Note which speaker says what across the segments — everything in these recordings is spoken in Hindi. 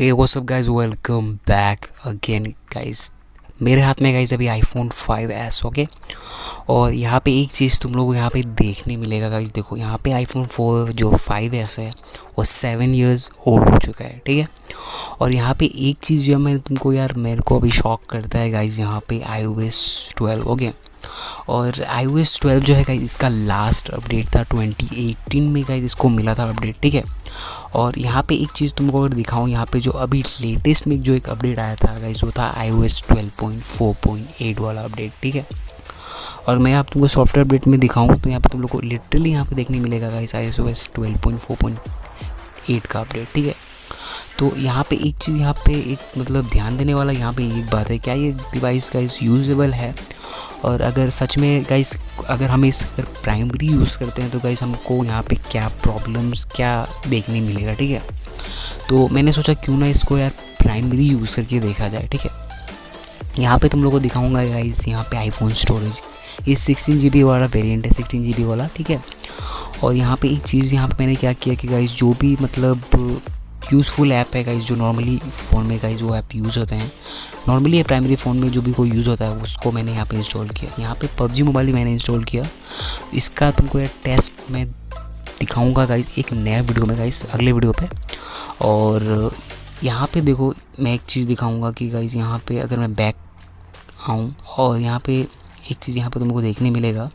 Speaker 1: हे what's up guys, welcome back again guys. मेरे हाथ में गाइस अभी आईफोन 5s ओके। और यहाँ पे एक चीज़ तुम लोग को यहाँ पे देखने मिलेगा गाइस। देखो यहाँ पे आईफोन 4 जो 5s है वो 7 इयर्स ओल्ड हो चुका है, ठीक है। और यहाँ पे एक चीज़ जो मैं तुमको यार मेरे को अभी शॉक करता है गाइस, यहाँ पे iOS 12 ओके। और iOS 12 जो है गाइस इसका लास्ट अपडेट था 2018 में गाइस, इसको मिला था अपडेट, ठीक है। और यहाँ पे एक चीज़ तुमको अगर दिखाऊँ, यहाँ पे जो अभी लेटेस्ट में जो एक अपडेट आया था गाइस वो था iOS 12.4.8 वाला अपडेट, ठीक है। और मैं आप तुमको सॉफ्टवेयर अपडेट में दिखाऊँ तो यहाँ पे तुम लोग को लिटरली यहाँ पे देखने मिलेगा गाइस iOS 12.4.8 का अपडेट, ठीक है। तो यहाँ पे एक चीज़, यहाँ पे एक मतलब ध्यान देने वाला यहाँ पे एक बात है, क्या ये डिवाइस गाइस यूजेबल है। और अगर सच में गाइस अगर हम इस अगर प्राइमरी यूज़ करते हैं तो गाइस हमको यहाँ पे क्या प्रॉब्लम्स क्या देखने मिलेगा, ठीक है। तो मैंने सोचा क्यों ना इसको यार प्राइमरी यूज़ करके देखा जाए, ठीक है। यहाँ पे तुम लोगों को दिखाऊंगा गाइस, यहाँ पे आईफोन स्टोरेज ये 16 GB वाला वेरिएंट है, 16 GB वाला, ठीक है। और यहाँ पे एक चीज़ यहाँ पे मैंने क्या किया कि गाइस जो भी मतलब यूज़फुल ऐप है गाइस, जो नॉर्मली फ़ोन में गाइस वो ऐप यूज़ होते हैं, नॉर्मली प्राइमरी फ़ोन में जो भी कोई यूज़ होता है उसको मैंने यहाँ पे इंस्टॉल किया। यहाँ पे PUBG मोबाइल ही मैंने इंस्टॉल किया। इसका तुमको यार टेस्ट मैं दिखाऊंगा गाइस एक नया वीडियो में गाइस, अगले वीडियो पे। और यहाँ पे देखो मैं एक चीज़ दिखाऊंगा कि गाइस यहाँ पे अगर मैं बैक आऊँ और यहाँ पे एक चीज़ यहाँ पे तुमको देखने मिलेगा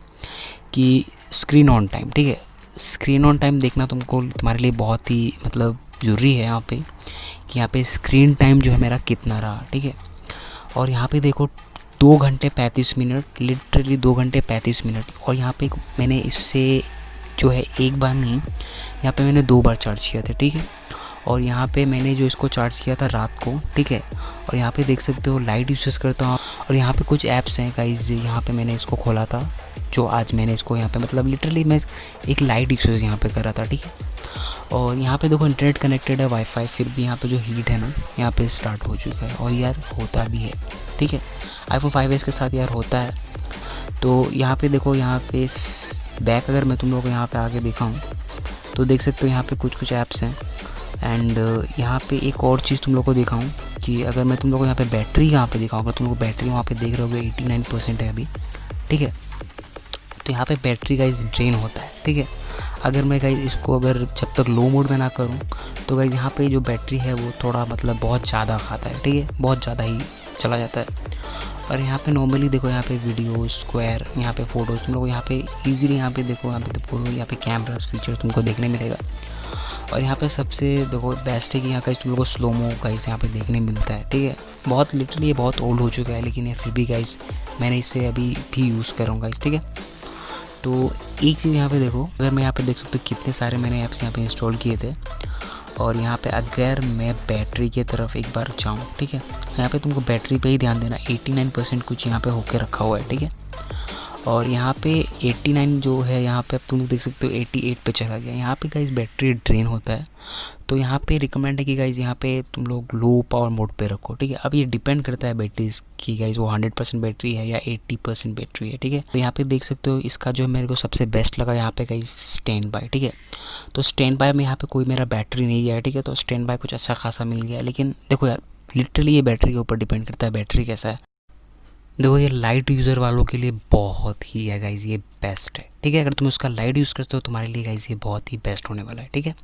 Speaker 1: कि स्क्रीन ऑन टाइम, ठीक है। स्क्रीन ऑन टाइम देखना तुमको तुम्हारे लिए बहुत ही मतलब ज़रूरी है यहाँ पे कि यहाँ पे स्क्रीन टाइम जो है मेरा कितना रहा, ठीक है। और यहाँ पे देखो 2 घंटे 35 मिनट, लिटरली 2 घंटे 35 मिनट। और यहाँ पे मैंने इससे जो है एक बार नहीं, यहाँ पे मैंने 2 बार चार्ज किया था, ठीक है। और यहाँ पे मैंने जो इसको चार्ज किया था रात को, ठीक है। और यहाँ पे देख सकते हो लाइट यूज़ करता हूँ। और यहाँ पे कुछ ऐप्स हैं गाइस, यहाँ पे मैंने इसको खोला था, जो आज मैंने इसको यहाँ पे मतलब लिटरली मैं एक लाइट यूज़ यहाँ पे कर रहा था, ठीक है। और यहाँ पे देखो इंटरनेट कनेक्टेड है, वाईफाई, फिर भी यहाँ पे जो हीट है ना यहाँ पे स्टार्ट हो चुका है। और यार होता भी है, ठीक है, आईफोन 5s के साथ यार होता है। तो यहाँ पे देखो, यहाँ पे बैक अगर मैं तुम लोगों को यहाँ पे आगे दिखाऊँ तो देख सकते हो यहाँ पे कुछ ऐप्स हैं। एंड यहाँ पे एक और चीज़ तुम लोग को दिखाऊँ कि अगर मैं तुम लोग को यहाँ पे बैटरी यहाँ पे दिखाऊँ, अगर तुम लोग बैटरी वहाँ पे देख रहे होगे 89% है अभी, ठीक है। तो यहाँ पे बैटरी गाइस ड्रेन होता है, ठीक है। अगर मैं गाइस इसको अगर जब तक लो मोड में ना करूँ तो गाइस यहाँ पे जो बैटरी है वो थोड़ा मतलब बहुत ज़्यादा खाता है, ठीक है, बहुत ज़्यादा ही चला जाता है। और यहाँ पे नॉर्मली देखो यहाँ पे वीडियो स्क्वायर, यहाँ पे फ़ोटोज़ तुम लोग यहाँ पे ईजिली यहाँ पे देखो, यहाँ पे कैमरास फीचर तुमको देखने मिलेगा। और यहाँ पे सबसे देखो बेस्ट है कि यहाँ का तुम लोग को स्लोमो गाइस यहाँ पे देखने मिलता है, ठीक है। बहुत लिटरली ये बहुत ओल्ड हो चुका है, लेकिन ये फिर भी गाइस मैंने इसे अभी भी यूज़ कर रहा हूँ गाइस, ठीक है। तो एक चीज़ यहाँ पे देखो, अगर मैं यहाँ पे देख सकते हो कितने सारे मैंने ऐप्स यहाँ पे इंस्टॉल किए थे। और यहाँ पे अगर मैं बैटरी की तरफ एक बार जाऊँ, ठीक है, यहाँ पे तुमको बैटरी पे ही ध्यान देना, 89% कुछ यहाँ पे होके रखा हुआ है, ठीक है। और यहाँ पे 89 जो है यहाँ पे अब तुम देख सकते हो 88 पे चला गया। यहाँ पे गाइस बैटरी ड्रेन होता है, तो यहाँ पे रिकमेंड है कि गाइस यहाँ पे तुम लोग लो पावर मोड पे रखो, ठीक है। अब ये डिपेंड करता है बैटरी की गाइस, वो 100% बैटरी है या 80% बैटरी है, ठीक है। तो यहाँ पे देख सकते हो इसका जो मेरे को सबसे बेस्ट लगा यहाँ पे गाइस स्टैंड बाय, ठीक है। तो स्टैंड बाय में यहाँ पे कोई मेरा बैटरी नहीं है, ठीक है। तो स्टैंड बाय कुछ अच्छा खासा मिल गया, लेकिन देखो यार लिटरली ये बैटरी के ऊपर डिपेंड करता है बैटरी कैसा है। देखो ये लाइट यूज़र वालों के लिए बहुत ही है गाइस, ये बेस्ट है, ठीक है। अगर तुम उसका लाइट यूज़ करते हो तुम्हारे लिए गाइस ये बहुत ही बेस्ट होने वाला है, ठीक है।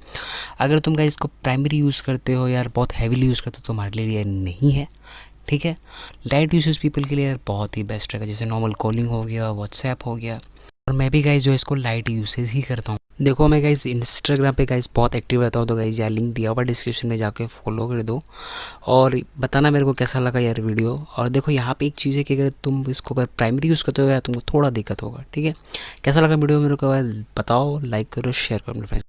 Speaker 1: अगर तुम गाइस इसको प्राइमरी यूज़ करते हो यार, बहुत हैवीली यूज़ करते हो, तुम्हारे लिए ये नहीं है, ठीक है। लाइट यूज़र्स पीपल के लिए यार बहुत ही बेस्ट रहेगा, जैसे नॉर्मल कॉलिंग हो गया, व्हाट्सएप हो गया। और मैं भी गाइस जो इसको लाइट यूसेज ही करता हूँ। देखो मैं गाइस इंस्टाग्राम पे गाइस बहुत एक्टिव रहता हूँ, तो गाइस यार लिंक दिया हुआ डिस्क्रिप्शन में, जाके फॉलो कर दो और बताना मेरे को कैसा लगा यार वीडियो। और देखो यहाँ पे एक चीज़ है कि अगर तुम इसको अगर प्राइमरी यूज़ करते हो यार तुमको थोड़ा दिक्कत होगा, ठीक है। कैसा लगा वीडियो मेरे को बताओ, लाइक करो, शेयर करो अपने फ्रेंड्स।